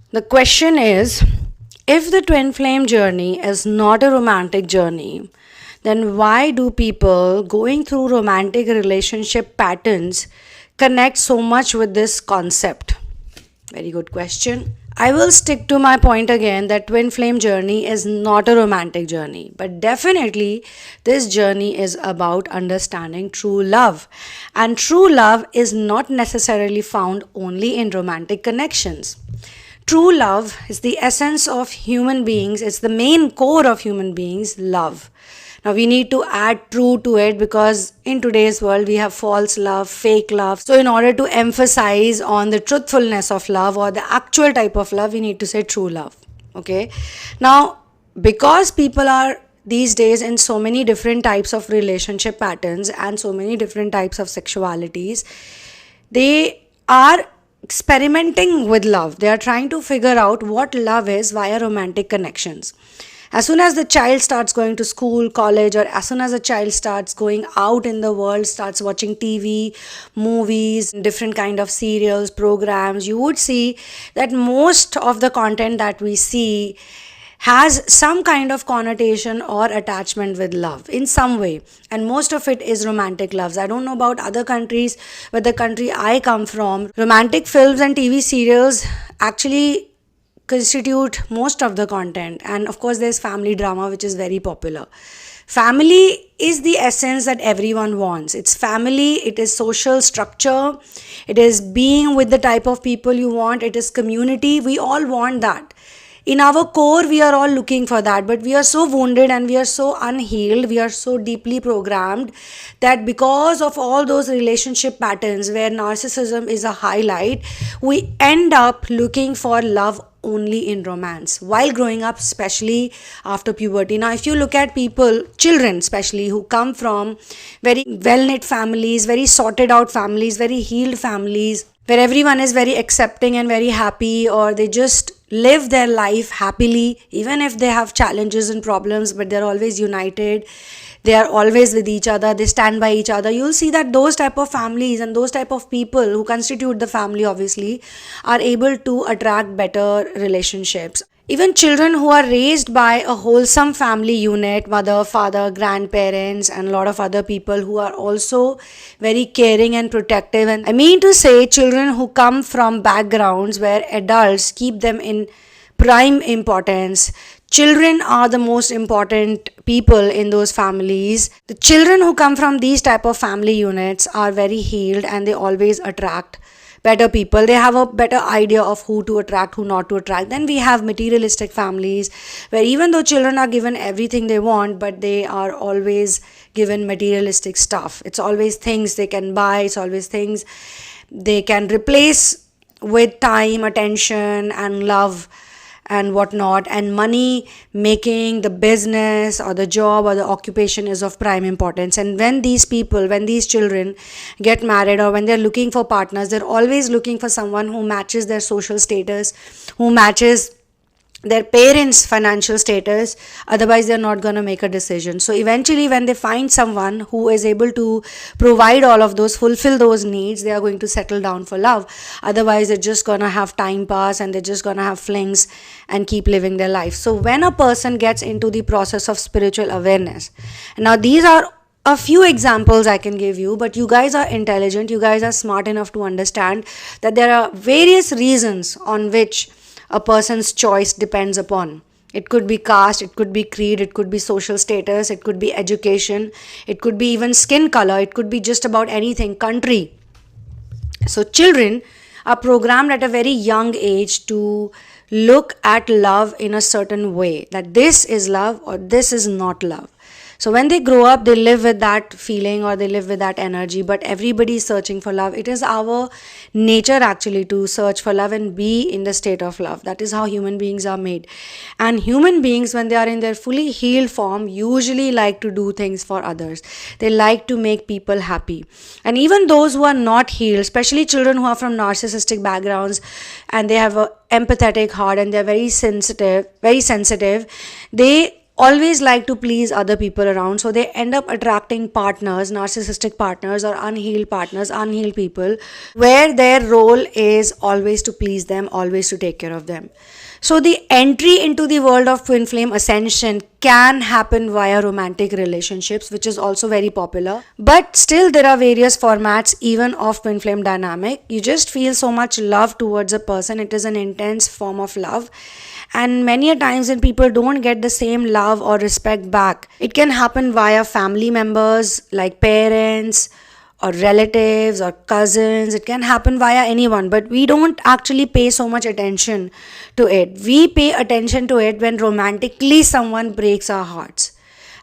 The question is, if the twin flame journey is not a romantic journey, then why do people going through romantic relationship patterns connect so much with this concept? Very good question. I will stick to my point again that twin flame journey is not a romantic journey, but definitely this journey is about understanding true love. And true love is not necessarily found only in romantic connections. True love is the essence of human beings, it's the main core of human beings, love. Now we need to add true to it because in today's world we have false love, fake love. So in order to emphasize on the truthfulness of love or the actual type of love, we need to say true love. Okay. Now, because people are these days in so many different types of relationship patterns and so many different types of sexualities, they are experimenting with love. They are trying to figure out what love is via romantic connections. As soon as the child starts going to school, college, or as soon as a child starts going out in the world, starts watching TV, movies, different kind of serials, programs, you would see that most of the content that we see has some kind of connotation or attachment with love in some way, and most of it is romantic loves. I don't know about other countries, but the country I come from, romantic films and TV serials actually constitute most of the content. And of course there's family drama, which is very popular. Family is the essence that everyone wants. It's family, it is social structure, it is being with the type of people you want, it is community. We all want that. In our core, we are all looking for that, but we are so wounded and we are so unhealed, we are so deeply programmed that because of all those relationship patterns where narcissism is a highlight, we end up looking for love only in romance while growing up, especially after puberty. Now, if you look at people, children especially, who come from very well-knit families, very sorted out families, very healed families, where everyone is very accepting and very happy, or they just live their life happily, even if they have challenges and problems, but they're always united. They are always with each other, they stand by each other. You'll see that those type of families and those type of people who constitute the family obviously are able to attract better relationships. Even children who are raised by a wholesome family unit, mother, father, grandparents, and a lot of other people who are also very caring and protective. And I mean to say, children who come from backgrounds where adults keep them in prime importance. Children are the most important people in those families. The children who come from these type of family units are very healed and they always attract better people. They have a better idea of who to attract, who not to attract. Then we have materialistic families where even though children are given everything they want, but they are always given materialistic stuff. It's always things they can buy, it's always things they can replace with time, attention, and love and whatnot, and money making, the business or the job or the occupation is of prime importance. And when these people, when these children get married or when they're looking for partners, they're always looking for someone who matches their social status, who matches their parents' financial status. Otherwise they're not going to make a decision. So eventually when they find someone who is able to provide all of those, fulfill those needs, they are going to settle down for love. Otherwise they're just going to have time pass and they're just going to have flings and keep living their life. So when a person gets into the process of spiritual awareness, now these are a few examples I can give you, but you guys are intelligent, you guys are smart enough to understand that there are various reasons on which a person's choice depends upon. It could be caste, it could be creed, it could be social status, it could be education, it could be even skin color, it could be just about anything, country. So children are programmed at a very young age to look at love in a certain way, that this is love or this is not love. So when they grow up, they live with that feeling or they live with that energy, but everybody is searching for love. It is our nature actually to search for love and be in the state of love. That is how human beings are made. And human beings, when they are in their fully healed form, usually like to do things for others. They like to make people happy. And even those who are not healed, especially children who are from narcissistic backgrounds and they have an empathetic heart and they're very sensitive, they always like to please other people around, so they end up attracting partners, narcissistic partners or unhealed partners, unhealed people, where their role is always to please them, always to take care of them. So the entry into the world of twin flame ascension can happen via romantic relationships, which is also very popular. But still there are various formats even of twin flame dynamic. You just feel so much love towards a person. It is an intense form of love. And many a times when people don't get the same love or respect back, it can happen via family members like parents or relatives or cousins. It can happen via anyone, but we don't actually pay so much attention to it. We pay attention to it when romantically someone breaks our hearts.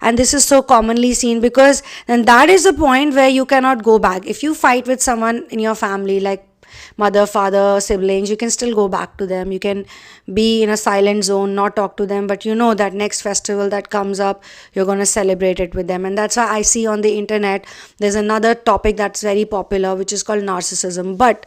And this is so commonly seen, because then that is the point where you cannot go back. If you fight with someone in your family, like mother, father, siblings, you can still go back to them. You can be in a silent zone, not talk to them, but you know that next festival that comes up, you're going to celebrate it with them. And that's why I see on the internet there's another topic that's very popular, which is called narcissism. But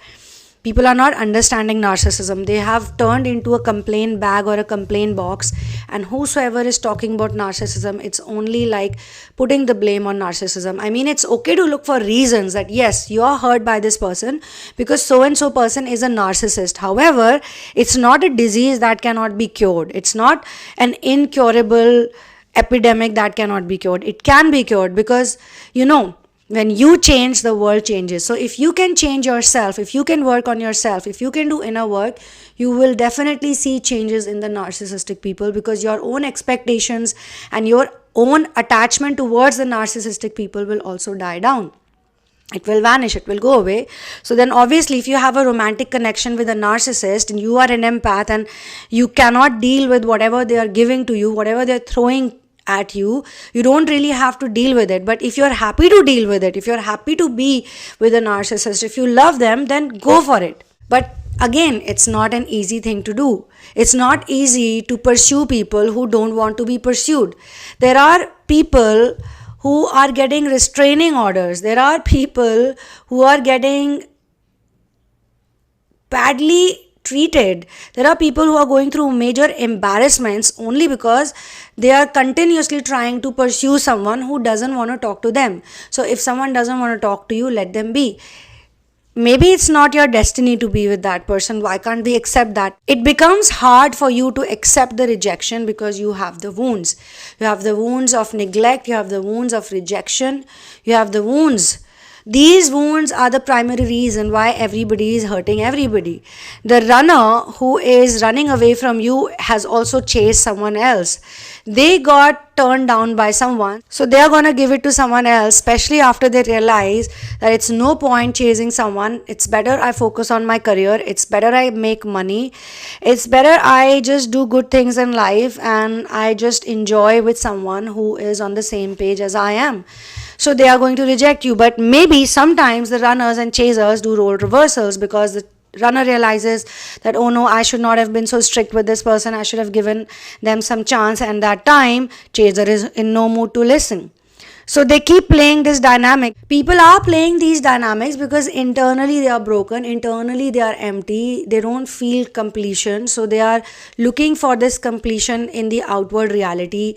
people are not understanding narcissism. They have turned into a complaint bag or a complaint box, and whosoever is talking about narcissism, it's only like putting the blame on narcissism. I mean, it's okay to look for reasons that yes, you are hurt by this person because so and so person is a narcissist. However, it's not a disease that cannot be cured. It's not an incurable epidemic that cannot be cured. It can be cured, because when you change, the world changes. So if you can change yourself, if you can work on yourself, if you can do inner work, you will definitely see changes in the narcissistic people, because your own expectations and your own attachment towards the narcissistic people will also die down. It will vanish, it will go away. So then obviously, if you have a romantic connection with a narcissist and you are an empath and you cannot deal with whatever they are giving to you, whatever they're throwing at you, you don't really have to deal with it. But if you're happy to deal with it, if you're happy to be with a narcissist, if you love them, then go for it. But again, it's not an easy thing to do. It's not easy to pursue people who don't want to be pursued. There are people who are getting restraining orders. There are people who are getting badly treated. There are people who are going through major embarrassments only because they are continuously trying to pursue someone who doesn't want to talk to them. So if someone doesn't want to talk to you, let them be. Maybe it's not your destiny to be with that person. Why can't we accept that? It becomes hard for you to accept the rejection because you have the wounds. You have the wounds of neglect. You have the wounds of rejection. You have the wounds. These wounds are the primary reason why everybody is hurting everybody. The runner who is running away from you has also chased someone else. They got turned down by someone, so they are going to give it to someone else, especially after they realize that it's no point chasing someone. It's better I focus on my career. It's better I make money. It's better I just do good things in life and I just enjoy with someone who is on the same page as I am. So they are going to reject you. But maybe sometimes the runners and chasers do role reversals, because the runner realizes that, oh no, I should not have been so strict with this person. I should have given them some chance. And that time, chaser is in no mood to listen. So they keep playing this dynamic. People are playing these dynamics because internally they are broken. Internally they are empty. They don't feel completion. So they are looking for this completion in the outward reality.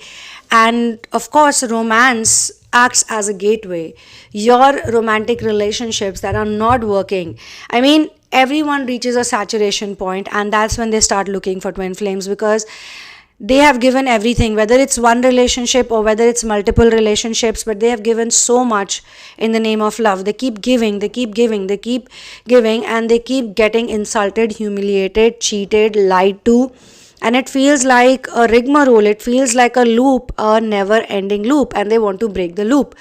And of course, romance acts as a gateway. Your romantic relationships that are not working, I mean, everyone reaches a saturation point, and that's when they start looking for twin flames, because they have given everything, whether it's one relationship or whether it's multiple relationships, but they have given so much in the name of love. They keep giving, they keep giving, they keep giving, and they keep getting insulted, humiliated, cheated, lied to. And it feels like a rigmarole, it feels like a loop, a never-ending loop, and they want to break the loop.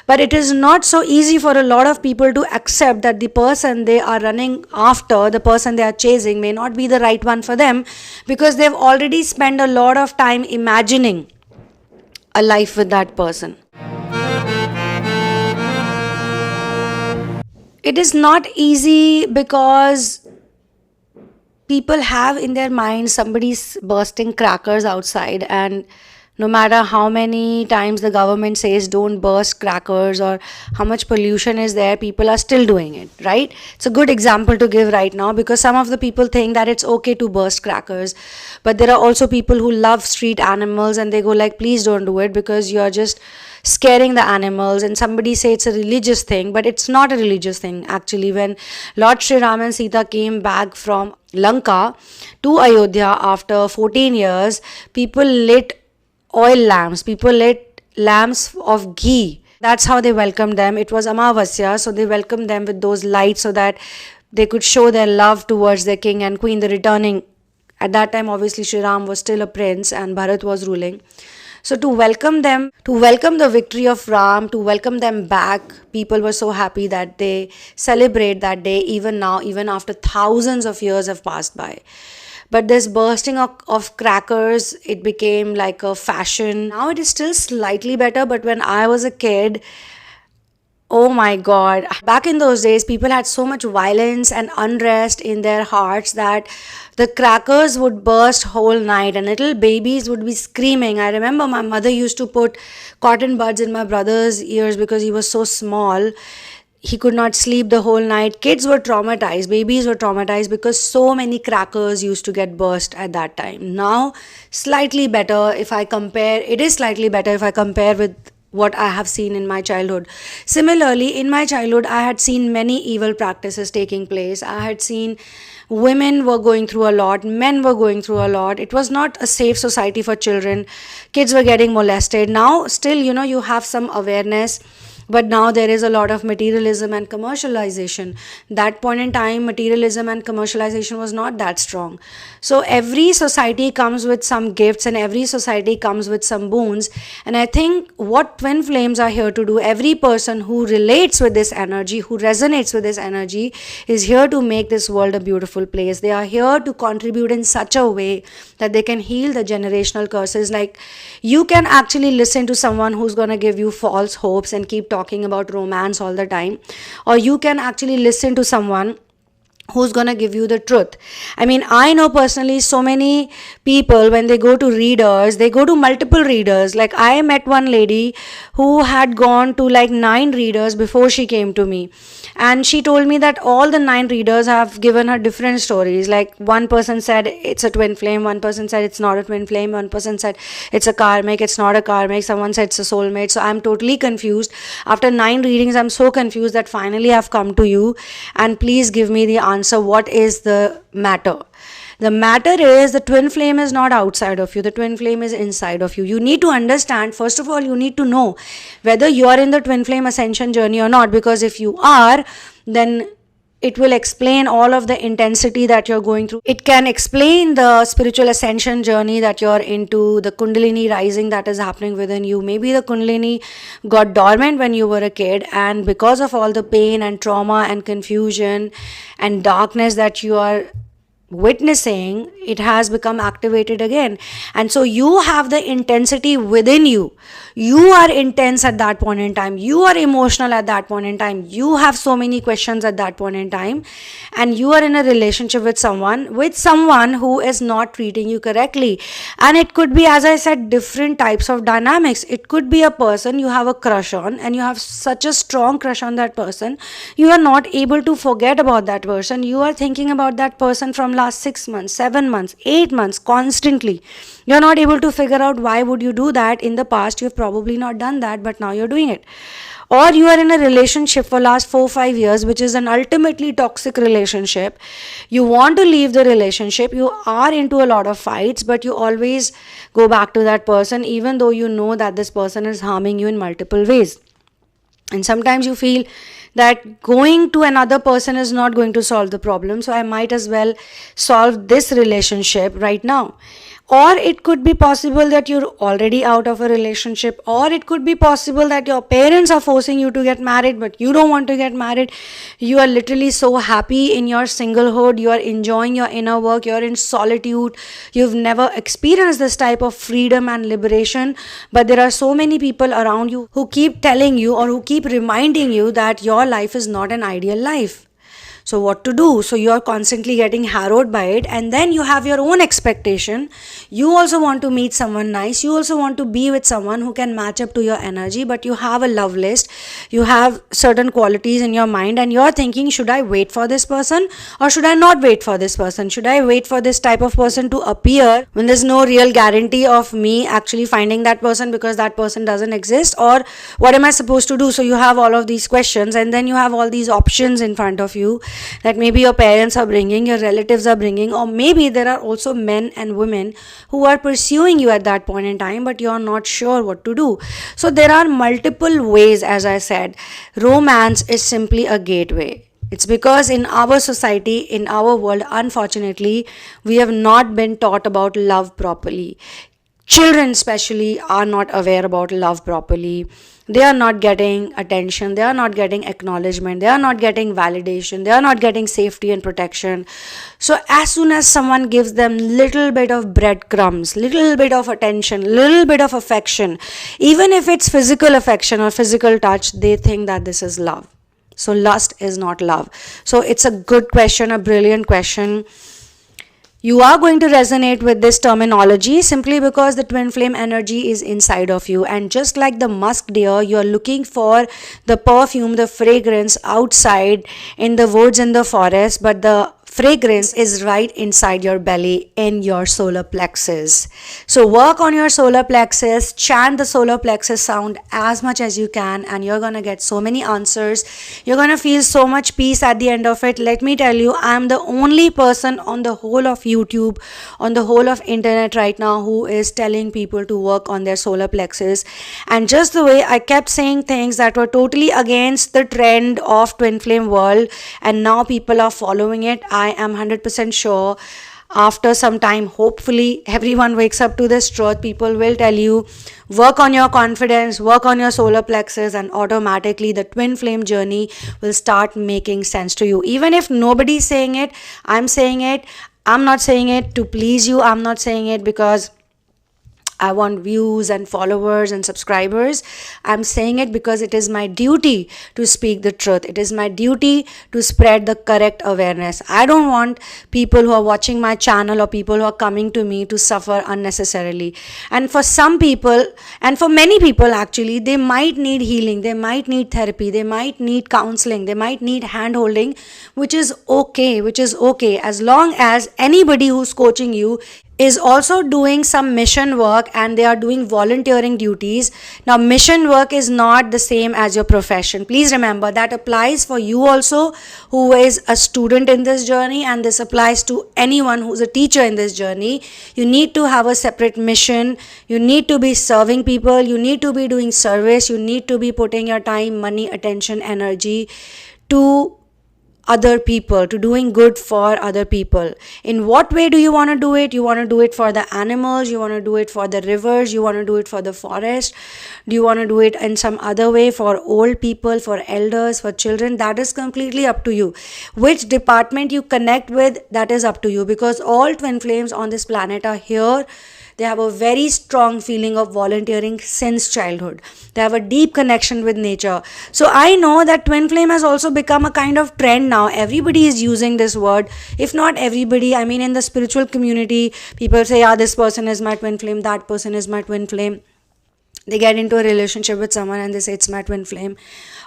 But it is not so easy for a lot of people to accept that the person they are running after, the person they are chasing, may not be the right one for them, because they've already spent a lot of time imagining a life with that person. It is not easy because people have in their mind somebody's bursting crackers outside, and No matter how many times the government says don't burst crackers or how much pollution is there, people are still doing it, right? It's a good example to give right now, because some of the people think that it's okay to burst crackers, but there are also people who love street animals and they go like, please don't do it because you're just scaring the animals. And somebody say it's a religious thing, but it's not a religious thing actually. When Lord Sri Ram and Sita came back from Lanka to Ayodhya after 14 years, people lit oil lamps, people lit lamps of ghee. That's how they welcomed them. It was Amavasya, so they welcomed them with those lights so that they could show their love towards their king and queen, the returning. At that time, obviously, Sri Ram was still a prince and Bharat was ruling. So to welcome them, to welcome the victory of Ram, to welcome them back, people were so happy that they celebrate that day even now, even after thousands of years have passed by. But this bursting of crackers, it became like a fashion. Now it is still slightly better, but when I was a kid, oh my God. Back in those days, people had so much violence and unrest in their hearts that the crackers would burst whole night and little babies would be screaming. I remember my mother used to put cotton buds in my brother's ears because he was so small. He could not sleep the whole night. Kids were traumatized, babies were traumatized because so many crackers used to get burst at that time. Now, slightly better if I compare, it is slightly better if I compare with what I have seen in my childhood. Similarly, in my childhood, I had seen many evil practices taking place. I had seen women were going through a lot, men were going through a lot. It was not a safe society for children. Kids were getting molested. Now, still, you have some awareness. But now there is a lot of materialism and commercialization. That point in time, materialism and commercialization was not that strong. So every society comes with some gifts and every society comes with some boons. And I think what twin flames are here to do, every person who relates with this energy, who resonates with this energy, is here to make this world a beautiful place. They are here to contribute in such a way that they can heal the generational curses. Like, you can actually listen to someone who's going to give you false hopes and keep talking about romance all the time, or you can actually listen to someone who's going to give you the truth. I mean, I know personally so many people, when they go to readers, they go to multiple readers. Like, I met one lady who had gone to like 9 readers before she came to me, and she told me that all the 9 readers have given her different stories. Like, one person said it's a twin flame, one person said it's not a twin flame, one person said it's a karmic, it's not a karmic, someone said it's a soulmate. So I'm totally confused. After 9 readings, I'm so confused that finally I've come to you, and please give me the answer. What is the matter? The matter is, the twin flame is not outside of you. The twin flame is inside of you. You need to understand, first of all, you need to know whether you are in the twin flame ascension journey or not. Because if you are, then it will explain all of the intensity that you're going through. It can explain the spiritual ascension journey that you're into, the Kundalini rising that is happening within you. Maybe the Kundalini got dormant when you were a kid, and because of all the pain and trauma and confusion and darkness that you are witnessing, it has become activated again. And so you have the intensity within you. You are intense at that point in time. You are emotional at that point in time. You have so many questions at that point in time. And you are in a relationship with someone who is not treating you correctly. And it could be, as I said, different types of dynamics. It could be a person you have a crush on, and you have such a strong crush on that person. You are not able to forget about that person. You are thinking about that person from last 6 months, 7 months, 8 months, constantly. You're not able to figure out why would you do that. In the past, you've probably not done that, but now you're doing it. Or you are in a relationship for last 4-5 years, which is an ultimately toxic relationship. You want to leave the relationship. You are into a lot of fights, but you always go back to that person, even though you know that this person is harming you in multiple ways. And sometimes you feel that going to another person is not going to solve the problem, so I might as well solve this relationship right now. Or it could be possible that you're already out of a relationship, or it could be possible that your parents are forcing you to get married, but you don't want to get married. You are literally so happy in your singlehood. You are enjoying your inner work. You're in solitude. You've never experienced this type of freedom and liberation, but there are so many people around you who keep telling you or who keep reminding you that your life is not an ideal life. So what to do? So you're constantly getting harrowed by it, and then you have your own expectation. You also want to meet someone nice, you also want to be with someone who can match up to your energy, but you have a love list, you have certain qualities in your mind, and you're thinking, should I wait for this person or should I not wait for this person? Should I wait for this type of person to appear when there's no real guarantee of me actually finding that person, because that person doesn't exist? Or what am I supposed to do? So you have all of these questions, and then you have all these options in front of you that maybe your parents are bringing, your relatives are bringing, or maybe there are also men and women who are pursuing you at that point in time, but you're not sure what to do. So there are multiple ways. As I said, romance is simply a gateway. It's because in our society, in our world, unfortunately, we have not been taught about love properly. Children especially are not aware about love properly. They are not getting attention, they are not getting acknowledgement, they are not getting validation, they are not getting safety and protection. So as soon as someone gives them little bit of breadcrumbs, little bit of attention, little bit of affection, even if it's physical affection or physical touch, they think that this is love. So lust is not love. So it's a good question, a brilliant question. You are going to resonate with this terminology simply because the twin flame energy is inside of you. And just like the musk deer, you are looking for the perfume, the fragrance outside in the woods and the forest, but the fragrance is right inside your belly, in your solar plexus. So work on your solar plexus, chant the solar plexus sound as much as you can, and you're gonna get so many answers. You're gonna feel so much peace at the end of it. Let me tell you, I'm the only person on the whole of YouTube, on the whole of internet right now, who is telling people to work on their solar plexus. And just the way I kept saying things that were totally against the trend of twin flame world, and now people are following it, I am 100% sure after some time, hopefully everyone wakes up to this truth. People will tell you, work on your confidence, work on your solar plexus, and automatically the twin flame journey will start making sense to you. Even if nobody's saying it, I'm saying it. I'm not saying it to please you. I'm not saying it because I want views and followers and subscribers. I'm saying it because it is my duty to speak the truth. It is my duty to spread the correct awareness. I don't want people who are watching my channel or people who are coming to me to suffer unnecessarily. And for some people, and for many people actually, they might need healing, they might need therapy, they might need counseling, they might need hand holding, which is okay, as long as anybody who's coaching you is also doing some mission work and they are doing volunteering duties. Now, mission work is not the same as your profession. Please remember that applies for you also who is a student in this journey, and this applies to anyone who's a teacher in this journey. You need to have a separate mission. You need to be serving people. You need to be doing service. You need to be putting your time, money, attention, energy to other people, to doing good for other people. In what way do you want to do it? You want to do it for the animals, you want to do it for the rivers, you want to do it for the forest, do you want to do it in some other way for old people, for elders, for children? That is completely up to you. Which department you connect with, that is up to you, because all twin flames on this planet are here. They have a very strong feeling of volunteering since childhood. They have a deep connection with nature. So I know that twin flame has also become a kind of trend now. Everybody is using this word. If not everybody, I mean in the spiritual community, people say, yeah, this person is my twin flame, that person is my twin flame. They get into a relationship with someone and they say it's my twin flame,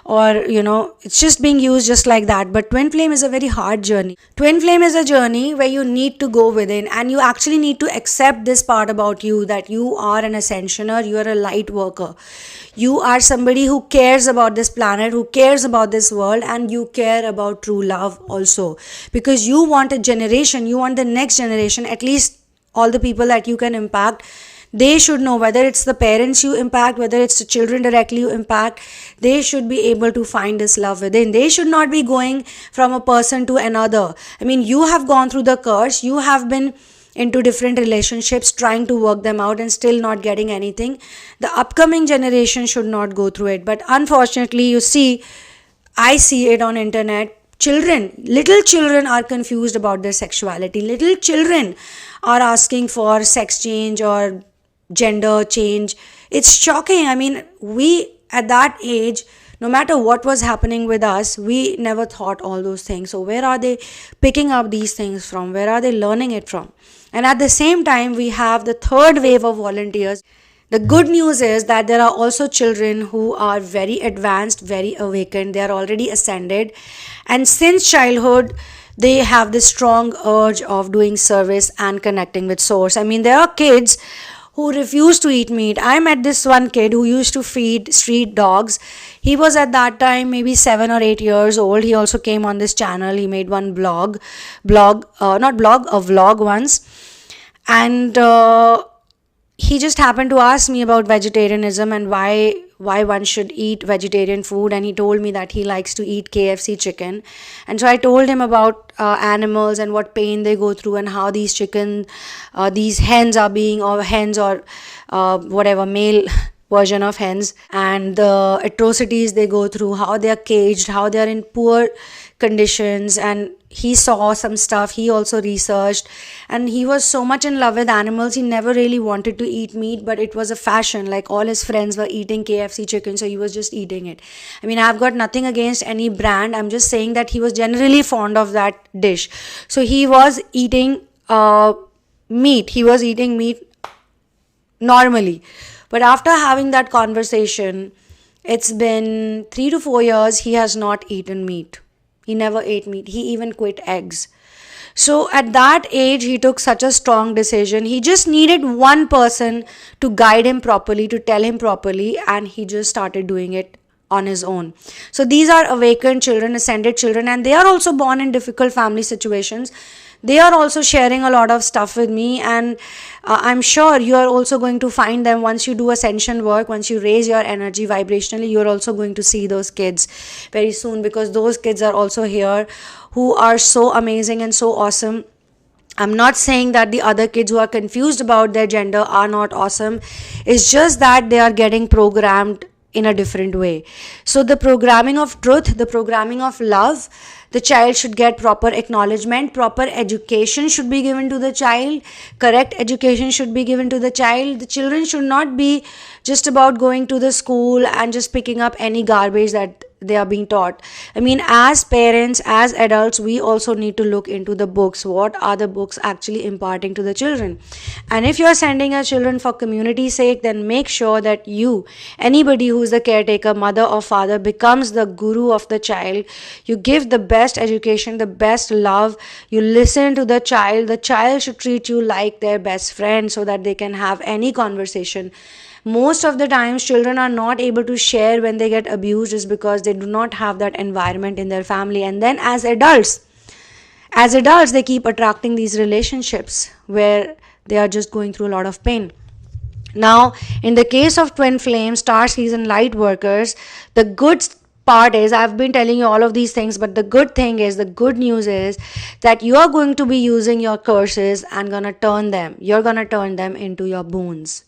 or it's just being used just like that. But twin flame is a very hard journey. Twin flame is a journey where you need to go within, and you actually need to accept this part about you, that you are an ascensioner, you are a light worker, you are somebody who cares about this planet, who cares about this world, and you care about true love also, because you want a generation, you want the next generation, at least all the people that you can impact. They should know, whether it's the parents you impact, whether it's the children directly you impact, they should be able to find this love within. They should not be going from a person to another. I mean, you have gone through the curse, you have been into different relationships trying to work them out and still not getting anything. The upcoming generation should not go through it. But unfortunately, you see, I see it on internet. Little children are confused about their sexuality. Little children are asking for sex change or gender change. It's shocking. I mean, we at that age No matter what was happening with us, we never thought all those things. So where are they picking up these things from? Where are they learning it from? And at the same time, we have the third wave of volunteers. The good news is that there are also children who are very advanced, very awakened. They are already ascended. And since childhood, they have this strong urge of doing service and connecting with source. I mean, there are kids who refuse to eat meat. I met this one kid who used to feed street dogs. He was at that time maybe 7 or 8 years old. He also came on this channel. He made one a vlog once. And he just happened to ask me about vegetarianism and why one should eat vegetarian food, and he told me that he likes to eat KFC chicken. And so I told him about animals and what pain they go through, and how these these hens are being, or hens, or whatever, male version of hens, and the atrocities they go through, how they are caged, how they are in poor conditions. And he saw some stuff, he also researched, and he was so much in love with animals. He never really wanted to eat meat, but it was a fashion. Like, all his friends were eating KFC chicken, so he was just eating it. I mean, I've got nothing against any brand. I'm just saying that he was generally fond of that dish. So he was eating meat. He was eating meat normally. But after having that conversation, it's been 3 to 4 years, he has not eaten meat. He never ate meat. He even quit eggs. So at that age, he took such a strong decision. He just needed one person to guide him properly, to tell him properly, and he just started doing it on his own. So these are awakened children, ascended children, and they are also born in difficult family situations. They are also sharing a lot of stuff with me, and I'm sure you are also going to find them once you do ascension work. Once you raise your energy vibrationally, you're also going to see those kids very soon, because those kids are also here who are so amazing and so awesome. I'm not saying that the other kids who are confused about their gender are not awesome. It's just that they are getting programmed in a different way. So the programming of truth, the programming of love, the child should get proper acknowledgement, proper education should be given to the child, correct education should be given to the child. The children should not be just about going to the school and just picking up any garbage that they are being taught. I mean, as parents, as adults, we also need to look into the books. What are the books actually imparting to the children? And if you are sending your children for community's sake, then make sure that you, anybody who is the caretaker, mother or father, becomes the guru of the child. You give the best education, the best love. You listen to the child. The child should treat you like their best friend, so that they can have any conversation. Most of the times, children are not able to share when they get abused is because they do not have that environment in their family. And then as adults, they keep attracting these relationships where they are just going through a lot of pain. Now, in the case of twin flame, star season light workers, the good part is, I've been telling you all of these things, but the good news is that you are going to be using your curses and you're gonna turn them into your boons.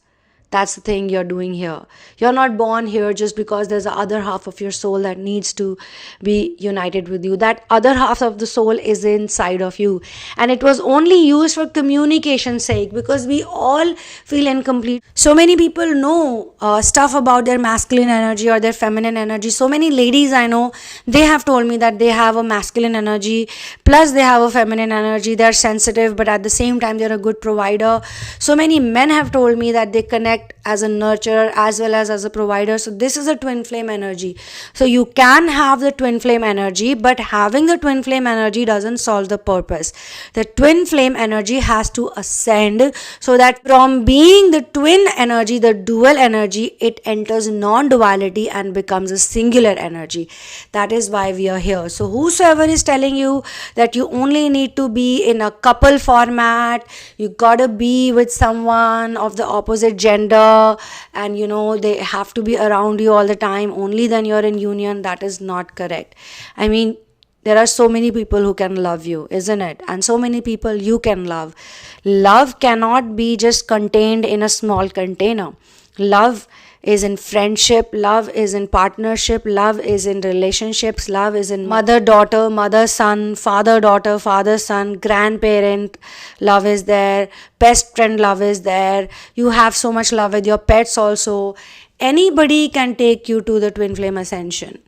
That's the thing you're doing here. You're not born here just because there's the other half of your soul that needs to be united with you. That other half of the soul is inside of you. And it was only used for communication's sake, because we all feel incomplete. So many people know stuff about their masculine energy or their feminine energy. So many ladies I know, they have told me that they have a masculine energy, plus they have a feminine energy. They're sensitive, but at the same time, they're a good provider. So many men have told me that they connect as a nurturer as well as a provider. So this is a twin flame energy. So you can have the twin flame energy, but having the twin flame energy doesn't solve the purpose. The twin flame energy has to ascend, so that from being the twin energy, the dual energy, it enters non-duality and becomes a singular energy. That is why we are here. So whosoever is telling you that you only need to be in a couple format, you gotta be with someone of the opposite gender, and they have to be around you all the time, only then you're in union, that is not correct. I mean, there are so many people who can love you, isn't it? And so many people you can love. Love cannot be just contained in a small container. Love is in friendship, love is in partnership, love is in relationships, love is in mother-daughter, mother-son, father-daughter, father-son, grandparent, love is there, best friend love is there. You have so much love with your pets also. Anybody can take you to the twin flame ascension.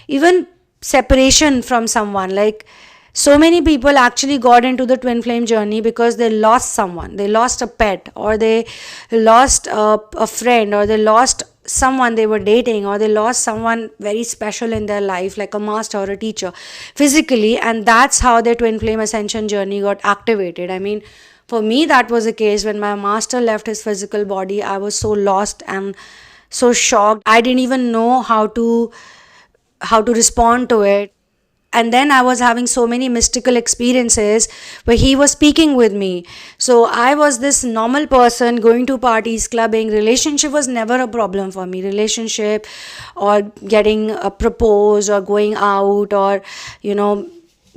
Even separation from someone, like so many people actually got into the twin flame journey because they lost someone, they lost a pet, or they lost a friend, or they lost someone they were dating, or they lost someone very special in their life, like a master or a teacher, physically, and that's how their twin flame ascension journey got activated. I mean, for me, that was the case. When my master left his physical body, I was so lost and so shocked. I didn't even know how to respond to it. And then I was having so many mystical experiences where he was speaking with me. So I was this normal person going to parties, clubbing. Relationship was never a problem for me. Relationship or getting proposed or going out, or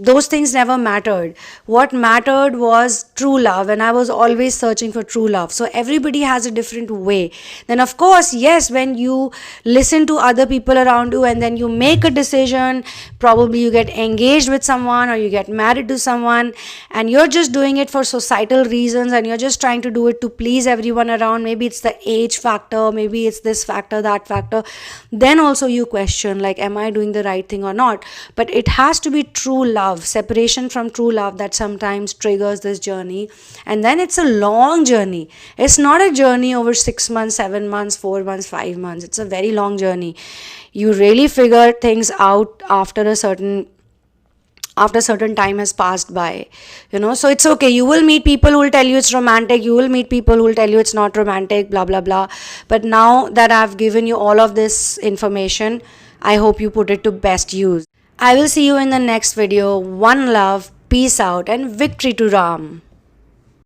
those things never mattered. What mattered was true love, and I was always searching for true love. So everybody has a different way. Then of course, yes, when you listen to other people around you and then you make a decision, probably you get engaged with someone or you get married to someone, and you're just doing it for societal reasons, and you're just trying to do it to please everyone around. Maybe it's the age factor, maybe it's this factor, that factor. Then also you question, like, am I doing the right thing or not? But it has to be true love, separation from true love, that sometimes triggers this journey. And then it's a long journey. It's not a journey over 6 months, 7 months, 4 months, 5 months. It's a very long journey. You really figure things out after certain time has passed by. So it's okay. You will meet people who will tell you it's romantic, you will meet people who will tell you it's not romantic, blah blah blah. But now that I've given you all of this information, I hope you put it to best use. I will see you in the next video. One love, peace out, and victory to Ram.